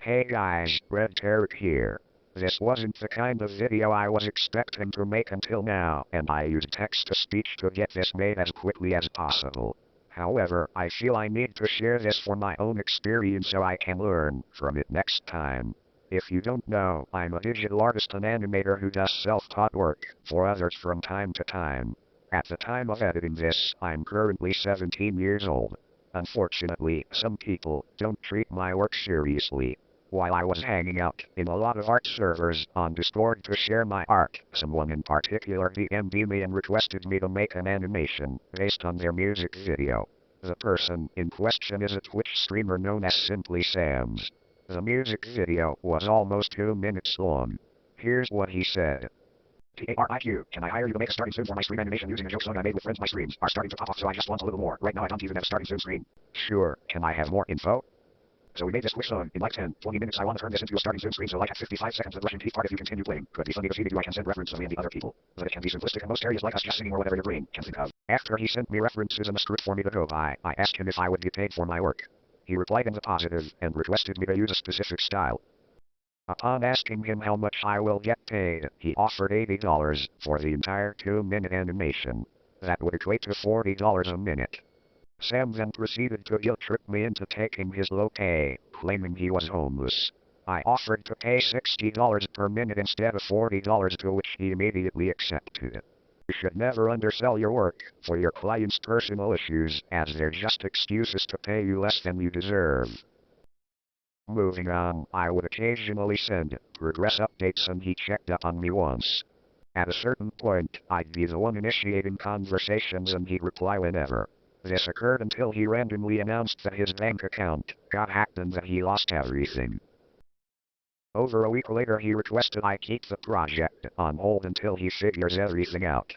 Hey guys, Red Carrot here. This wasn't the kind of video I was expecting to make until now, and I used text-to-speech to get this made as quickly as possible. However, I feel I need to share this for my own experience so I can learn from it next time. If you don't know, I'm a digital artist and animator who does self-taught work for others from time to time. At the time of editing this, I'm currently 17 years old. Unfortunately, some people don't treat my work seriously. While I was hanging out in a lot of art servers on Discord to share my art, someone in particular DM'd me and requested me to make an animation based on their music video. The person in question is a Twitch streamer known as Simply Sam's. The music video was almost 2 minutes long. Here's what he said. TARIQ, can I hire you to make a starting soon for my stream animation using a joke song I made with friends? My streams are starting to pop off, so I just want a little more. Right now I don't even have a starting soon screen. Sure, can I have more info? So we made this quick song in like 10-20 minutes. I want to turn this into a starting soon screen, so like at 55 seconds the brushing teeth part if you continue playing. Could be funny to see you I can send reference to me and the other people. But it can be simplistic in most areas like us just singing or whatever your brain can think of. After he sent me references and a script for me to go by, I asked him if I would get paid for my work. He replied in the positive and requested me to use a specific style. Upon asking him how much I will get paid, he offered $80 for the entire 2-minute animation. That would equate to $40 a minute. Sam then proceeded to guilt-trip me into taking his low pay, claiming he was homeless. I offered to pay $60 per minute instead of $40, to which he immediately accepted. You should never undersell your work for your client's personal issues, as they're just excuses to pay you less than you deserve. Moving on, I would occasionally send progress updates and he checked up on me once. At a certain point, I'd be the one initiating conversations and he'd reply whenever. This occurred until he randomly announced that his bank account got hacked and that he lost everything. Over a week later he requested I keep the project on hold until he figures everything out.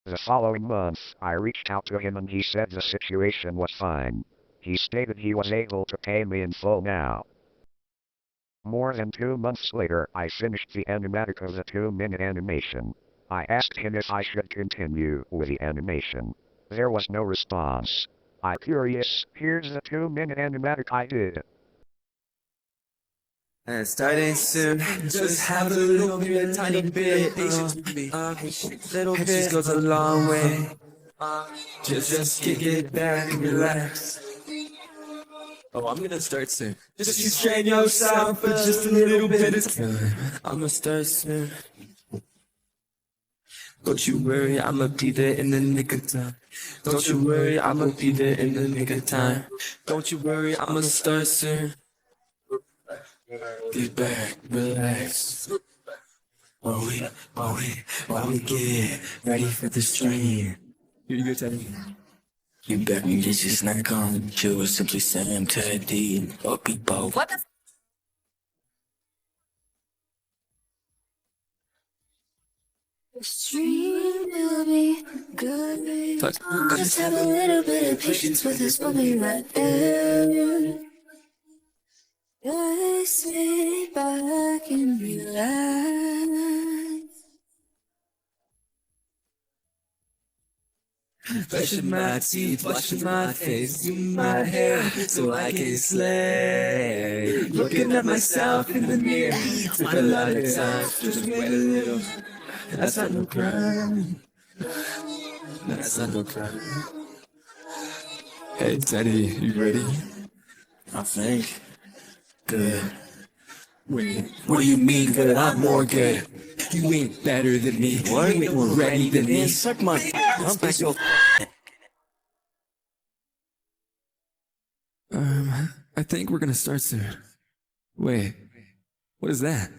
The following month, I reached out to him and he said the situation was fine. He stated he was able to pay me in full now. More than 2 months later, I finished the animatic of the 2-minute animation. I asked him if I should continue with the animation. There was no response. I'm curious, here's the 2-minute animatic I did. And starting soon, just have a little bit, a tiny bit, patience with me, little bit goes a long way, just kick it back and relax. Oh, I'm gonna start soon. Just you strain yourself for just a little bit of time. I'm gonna start soon. Don't you worry, I'ma be there in the nick of time. Don't you worry, I'ma be there in the nick of time. Don't you worry, I'ma start soon. Get back, relax. While we get ready for the stream. You go, Teddy. You better get your snack on. Chill with Simply Sam, Teddy, and Bucky Bo. What the? The stream will be good. Just have a little bit of patience with us, we'll be right there. Just sit back and relax. Brushing my teeth, washing my face, doing my hair so I can slay. Looking at myself in the mirror, took a lot of time, just wait a little. That's not no crime. That's not no crime. Hey Teddy, you ready? I think. Good. Wait, what do you mean good? I'm more good. You ain't better than me. You ain't more ready than me. Suck my special. I think we're gonna start soon. Wait, what is that?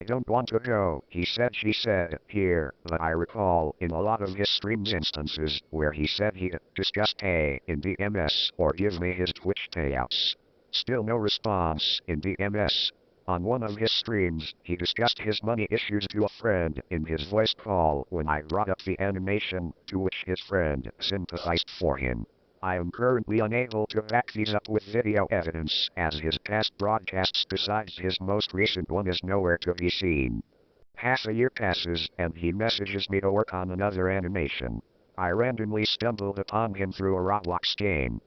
I don't want to go, he said she said, here, but I recall in a lot of his streams instances where he said he'd discuss pay in DMS or give me his Twitch payouts. Still no response in DMS. On one of his streams, he discussed his money issues to a friend in his voice call when I brought up the animation, to which his friend sympathized for him. I am currently unable to back these up with video evidence, as his past broadcasts besides his most recent one is nowhere to be seen. Half a year passes, and he messages me to work on another animation. I randomly stumbled upon him through a Roblox game.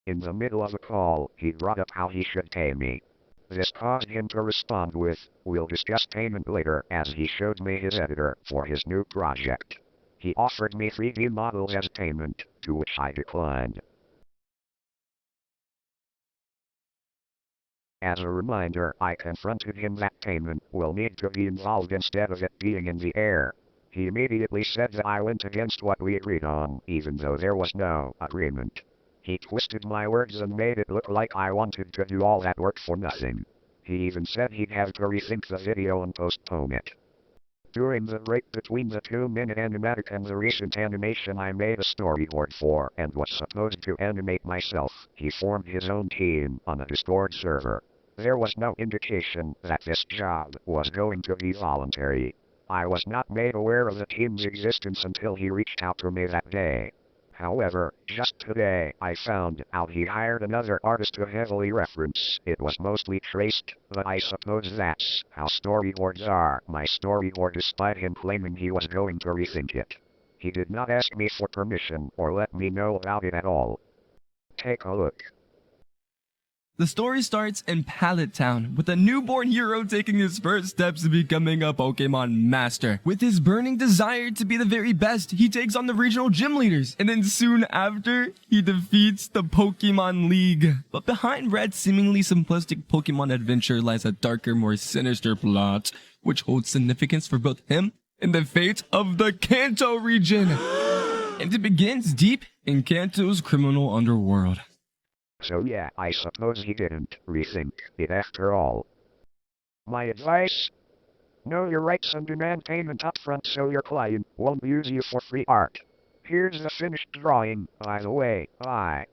In the middle of a call, he brought up how he should pay me. This caused him to respond with, "We'll discuss payment later," as he showed me his editor for his new project. He offered me 3D models as payment, to which I declined. As a reminder, I confronted him that payment will need to be involved instead of it being in the air. He immediately said that I went against what we agreed on, even though there was no agreement. He twisted my words and made it look like I wanted to do all that work for nothing. He even said he'd have to rethink the video and postpone it. During the break between the 2-minute animatic and the recent animation I made a storyboard for and was supposed to animate myself, he formed his own team on a Discord server. There was no indication that this job was going to be voluntary. I was not made aware of the team's existence until he reached out to me that day. However, just today I found out he hired another artist to heavily reference. It was mostly traced, but I suppose that's how storyboards are. My storyboard, despite him claiming he was going to rethink it. He did not ask me for permission or let me know about it at all. Take a look. The story starts in Pallet Town, with a newborn hero taking his first steps to becoming a Pokemon master. With his burning desire to be the very best, he takes on the regional gym leaders, and then soon after, he defeats the Pokemon League. But behind Red's seemingly simplistic Pokemon adventure lies a darker, more sinister plot, which holds significance for both him and the fate of the Kanto region. And it begins deep in Kanto's criminal underworld. So yeah, I suppose he didn't rethink it after all. My advice? Know your rights and demand payment upfront so your client won't use you for free art. Here's the finished drawing, by the way. Bye.